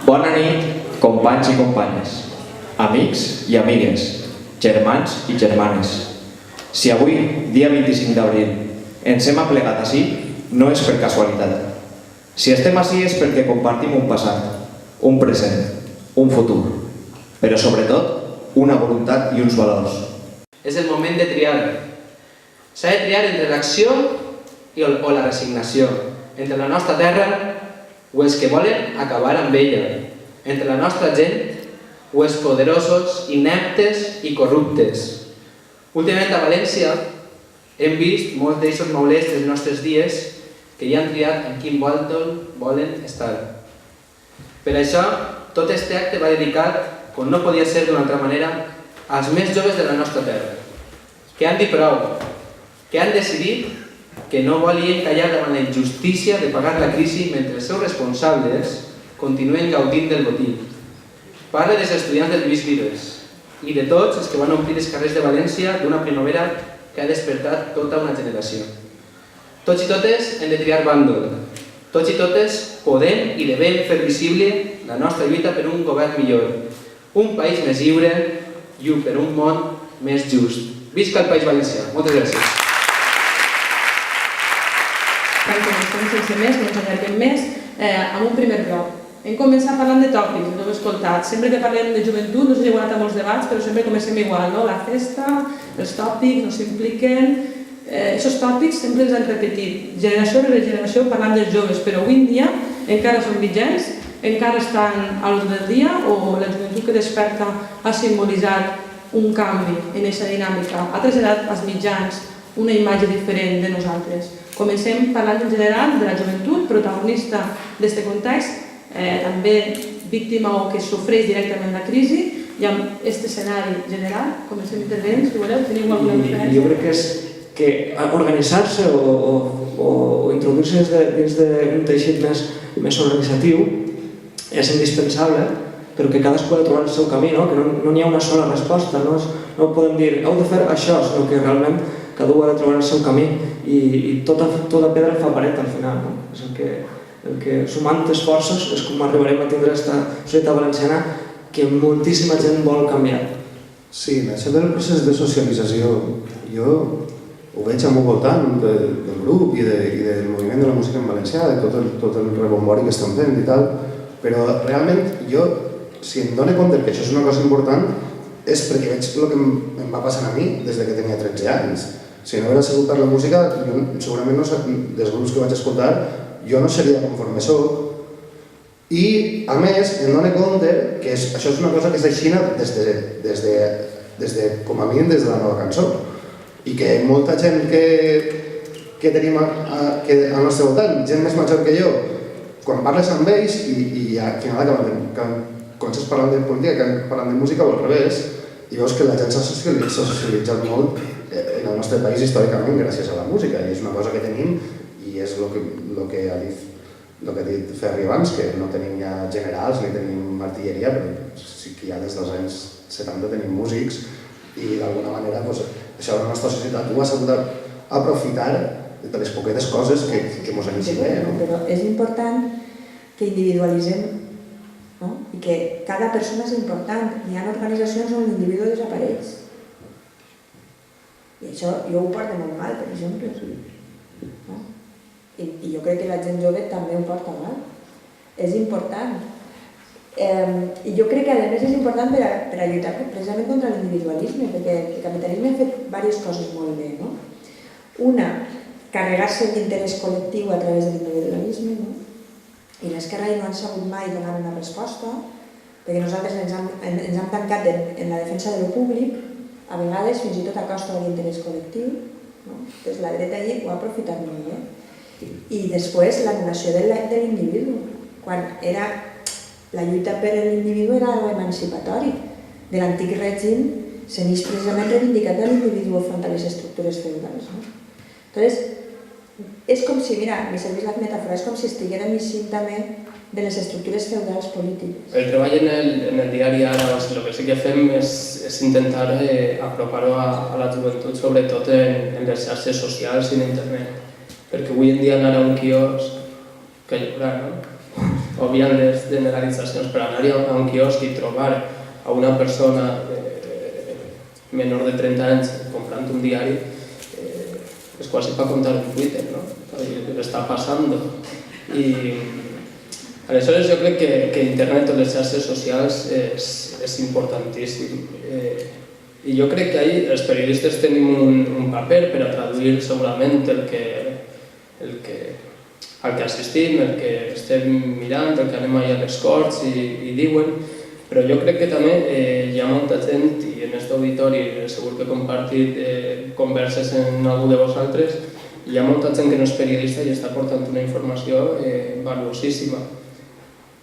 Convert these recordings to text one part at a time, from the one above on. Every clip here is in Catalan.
Bona nit, companys i companyes, amics i amigues, germans i germanes. Si avui, dia 25 d'abril, ens hem aplegat ací, no és per casualitat. Si estem ací és perquè compartim un passat, un present, un futur, però sobretot una voluntat i uns valors. És el moment de triar. S'ha de triar entre l'acció o la resignació, entre la nostra terra o els que volen acabar amb ella, entre la nostra gent o els poderosos, ineptes i corruptes. Últimament a València hem vist molts d'eixos maulers dels nostres dies que ja han triat en quin bàndol volen estar. Per això, tot este acte va dedicat, com no podia ser d'una altra manera, als més joves de la nostra terra, que han dit prou, que han decidit que no volien callar davant la injustícia de pagar la crisi mentre els seus responsables continuen gaudint del botí. Parla dels estudiants del Lluís Vives i de tots els que van omplir els carrers de València d'una primavera que ha despertat tota una generació. Tots i totes hem de triar bàndol. Tots i totes podem i devem fer visible la nostra lluita per un govern millor, un país més lliure i per un món més just. Visca el País Valencià. Moltes gràcies. Perquè no estem sense més, no ens allarguem més, amb un primer bloc. Hem començat parlant de tòpics, no ho he escoltat. Sempre que parlem de joventut, no sé si heu anat a molts debats, però sempre comencem igual, no? La festa, els tòpics, no s'impliquen. Aquests tòpics sempre els han repetit, generació rere generació, parlant dels joves, però avui en dia encara són vigents, encara estan a l'ordre del dia, o la joventut que desperta ha simbolitzat un canvi en aquesta dinàmica, ha traslladat als mitjans una imatge diferent de nosaltres. Comencem parlant en general de la joventut, protagonista d'aquest context, també víctima o que sofreix directament la crisi, i amb aquest escenari general comencem intervenint, si voleu, teniu alguna diferència? Jo crec que organitzar-se o introduir-se dins d'un teixit més organitzatiu és indispensable, però que cadascú ha de trobar el seu camí, que no n'hi ha una sola resposta, no podem dir heu de fer això, sinó que realment cada un ha de trobar el seu camí i tota pedra fa paret al final. És el que sumant esforços és com arribarem a tindre aquesta societat valenciana que moltíssima gent vol canviar. Sí, això del procés de socialització jo ho veig al meu voltant del grup i del moviment de la música en valencià, de tot el rebombori que estan fent i tal, però realment jo, si em dono compte que això és una cosa important, és perquè veig el que em va passant a mi des que tenia 13 anys. Si no hagués sigut per la música, segurament dels grups que vaig escoltar, jo no seria conforme soc. I, a més, em dono compte que això és una cosa que és aixina com a mínim des de la nova cançó. I que molta gent que tenim al nostre voltant, gent més major que jo, quan parles amb ells i al final comences parlant de política, parlant de música o al revés, i veus que la gent s'ha socialitzat molt en el nostre país històricament gràcies a la música, i és una cosa que tenim i és el que ha dit Ferri abans, que no tenim ja generals ni tenim artilleria, però sí que ja des dels anys 70 tenim músics i d'alguna manera això la nostra societat ho ha sabut aprofitar de les poquetes coses que ens han ensenyat. Però és important que individualitzem i que cada persona és important. Hi ha organitzacions on l'individu desapareix. I això jo ho porto molt mal, per exemple. I jo crec que la gent jove també ho porta mal. És important. I jo crec que a més és important per a lluitar precisament contra l'individualisme, perquè el capitalisme ha fet diverses coses molt bé. Una, carregar-se l'interès col·lectiu a través de l'individualisme, i l'esquerra no han sabut mai donar una resposta, perquè nosaltres ens hem tancat en la defensa de lo públic, a vegades fins i tot a costa de l'interès col·lectiu. Doncs la dreta allí ho ha aprofitat molt bé. I després l'anul·lació de l'individu, quan la lluita per l'individu era l'emancipatori. De l'antic règim s'anís precisament reivindicat l'individu front a les estructures feudals. Entonces, és com si, mira, me serveix la metàfora, és com si estiguérem eixint també de les estructures feudals polítiques. El treball en el diari Ara, el que sí que fem és intentar apropar-ho a la joventut, sobretot en les xarxes socials i en internet. Perquè avui en dia anar a un quiosc, que llorar, no? obviant les generalitzacions, per anar a un quiosc i trobar a una persona menor de 30 anys comprant un diari és quasi per comptar un Twitter, no? Què està passant. I aleshores jo crec que internet o les xarxes socials és importantíssim. I jo crec que ahí els periodistes tenim un paper per a traduir segurament el que assistim, el que estem mirant, el que anem allà a les corts i diuen, però jo crec que també hi ha molta gent, i en aquest auditori segur que he compartit converses amb algú de vosaltres, hi ha molta gent que no és periodista i està portant una informació valuosíssima.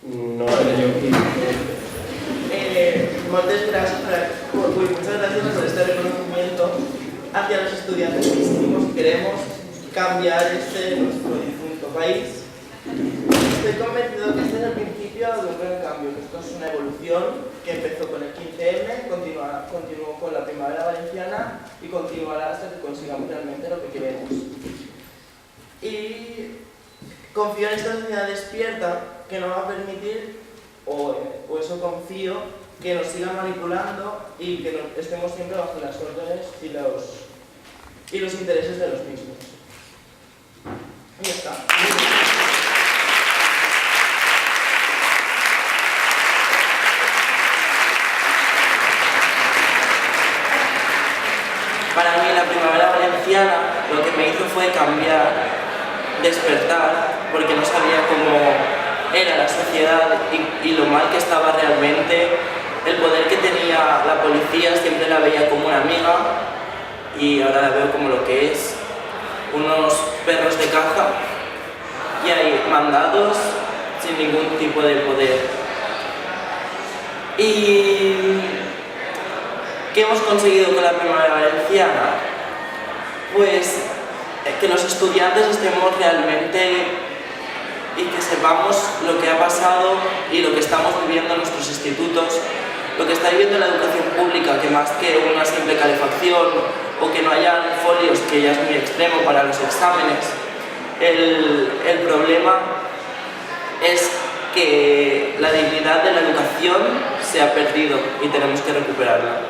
No seré jo aquí. Muchas gracias por este reconocimiento hacia los estudiantes que hicimos y queremos cambiar nuestro difunto país. Estoy convencido que este es el principio de un gran cambio, que esto es una evolución que empezó con el 15M, continuó con la Primavera Valenciana y continuará hasta que consigamos realmente lo que queremos. Y confío en esta sociedad despierta que no va a permitir, o eso confío, que nos sigan manipulando y que estemos siempre bajo las órdenes y los intereses de los mismos. Y ya está. Para mí la Primavera Valenciana lo que me hizo fue cambiar, despertar, porque no sabía cómo era la sociedad y lo mal que estaba realmente. El poder que tenía la policía siempre la veía como una amiga y ahora la veo como lo que es, unos perros de caza, y hay mandados sin ningún tipo de poder. ¿Y qué hemos conseguido con la Primavera Valenciana? Pues que los estudiantes estemos realmente y que sepamos lo que ha pasado y lo que estamos viviendo en nuestros institutos, lo que está viviendo la educación pública, que más que una simple calefacción o que no hayan folios, que ya es muy extremo para los exámenes, el problema es que la dignidad de la educación se ha perdido y tenemos que recuperarla.